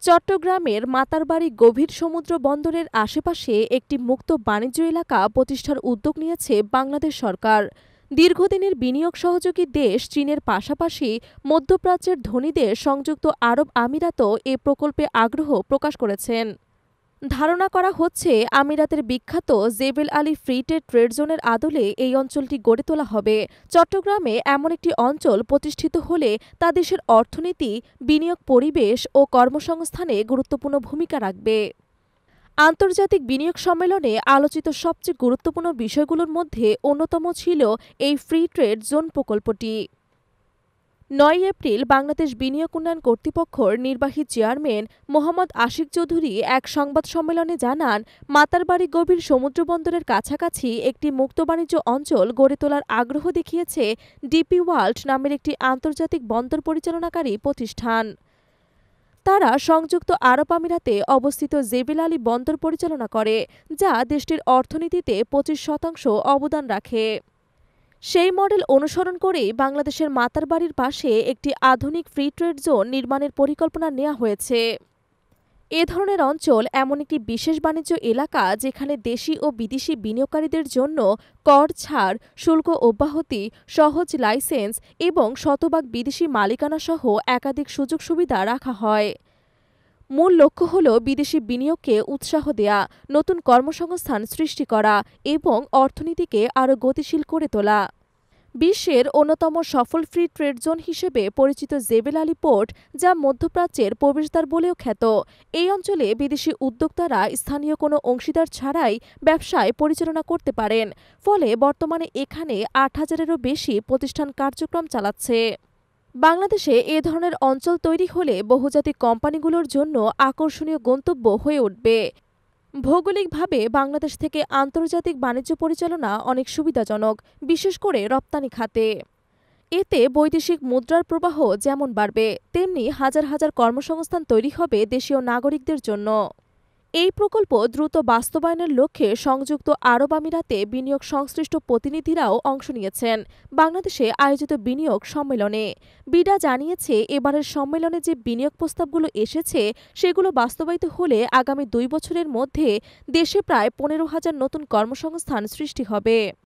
চট্টগ্রামের মাতারবাড়ি গভীর সমুদ্র বন্দরের আশেপাশে একটি মুক্ত বাণিজ্য এলাকা প্রতিষ্ঠার উদ্যোগ নিয়েছে বাংলাদেশ সরকার। দীর্ঘদিনের বিনিয়োগ সহযোগী দেশ চীনের পাশাপাশি মধ্যপ্রাচ্যের ধনী দেশ সংযুক্ত আরব আমিরাতও এ প্রকল্পে আগ্রহ প্রকাশ করেছেন। ধারণা করা হচ্ছে, আমিরাতের বিখ্যাত জেবেল আলী ফ্রি ট্রেড জোনের আদলে এই অঞ্চলটি গড়ে তোলা হবে। চট্টগ্রামে এমন একটি অঞ্চল প্রতিষ্ঠিত হলে তা দেশের অর্থনীতি, বিনিয়োগ, পরিবেশ ও কর্মসংস্থানে গুরুত্বপূর্ণ ভূমিকা রাখবে। আন্তর্জাতিক বিনিয়োগ সম্মেলনে আলোচিত সবচেয়ে গুরুত্বপূর্ণ বিষয়গুলোর মধ্যে অন্যতম ছিল এই ফ্রি ট্রেড জোন প্রকল্পটি। ৯ এপ্রিল বাংলাদেশ বিনিয়োগ উন্নয়ন কর্তৃপক্ষর নির্বাহী চেয়ারম্যান মোহাম্মদ আশিক চৌধুরী এক সংবাদ সম্মেলনে জানান, মাতারবাড়ি গভীর সমুদ্রবন্দরের কাছাকাছি একটি মুক্ত বাণিজ্য অঞ্চল গড়ে তোলার আগ্রহ দেখিয়েছে ডিপি ওয়ার্ল্ড নামের একটি আন্তর্জাতিক বন্দর পরিচালনাকারী প্রতিষ্ঠান। তারা সংযুক্ত আরব আমিরাতে অবস্থিত জেবেল আলী বন্দর পরিচালনা করে, যা দেশটির অর্থনীতিতে ২৫% অবদান রাখে। সেই মডেল অনুসরণ করেই বাংলাদেশের মাতারবাড়ির পাশে একটি আধুনিক ফ্রি ট্রেড জোন নির্মাণের পরিকল্পনা নেওয়া হয়েছে। এ ধরনের অঞ্চল এমন একটি বিশেষ বাণিজ্য এলাকা যেখানে দেশি ও বিদেশি বিনিয়োগকারীদের জন্য কর ছাড়, শুল্ক অব্যাহতি, সহজ লাইসেন্স এবং শতভাগ বিদেশি মালিকানাসহ একাধিক সুযোগ সুবিধা রাখা হয়। মূল লক্ষ্য হল বিদেশি বিনিয়োগকে উৎসাহ দেয়া, নতুন কর্মসংস্থান সৃষ্টি করা এবং অর্থনীতিকে আরও গতিশীল করে তোলা। বিশ্বের অন্যতম সফল ফ্রি ট্রেড জোন হিসেবে পরিচিত জেবেল আলী পোর্ট, যা মধ্যপ্রাচ্যের প্রবেশদ্বার বলেও খ্যাত, এই অঞ্চলে বিদেশি উদ্যোক্তারা স্থানীয় কোনো অংশীদার ছাড়াই ব্যবসায় পরিচালনা করতে পারেন। ফলে বর্তমানে এখানে ৮,০০০-এরও বেশি প্রতিষ্ঠান কার্যক্রম চালাচ্ছে। বাংলাদেশে এ ধরনের অঞ্চল তৈরি হলে বহুজাতিক কোম্পানিগুলোর জন্য আকর্ষণীয় গন্তব্য হয়ে উঠবে। ভৌগোলিকভাবে বাংলাদেশ থেকে আন্তর্জাতিক বাণিজ্য পরিচালনা অনেক সুবিধাজনক, বিশেষ করে রপ্তানি খাতে। এতে বৈদেশিক মুদ্রার প্রবাহ যেমন বাড়বে, তেমনি হাজার হাজার কর্মসংস্থান তৈরি হবে দেশীয় নাগরিকদের জন্য। এই প্রকল্প দ্রুত বাস্তবায়নের লক্ষ্যে সংযুক্ত আরব আমিরাতে বিনিয়োগ সংশ্লিষ্ট প্রতিনিধিরাও অংশ নিয়েছেন বাংলাদেশে আয়োজিত বিনিয়োগ সম্মেলনে। বিডা জানিয়েছে, এবারের সম্মেলনে যে বিনিয়োগ প্রস্তাবগুলো এসেছে সেগুলো বাস্তবায়িত হলে আগামী ২ বছরের মধ্যে দেশে প্রায় ১৫,০০০ নতুন কর্মসংস্থান সৃষ্টি হবে।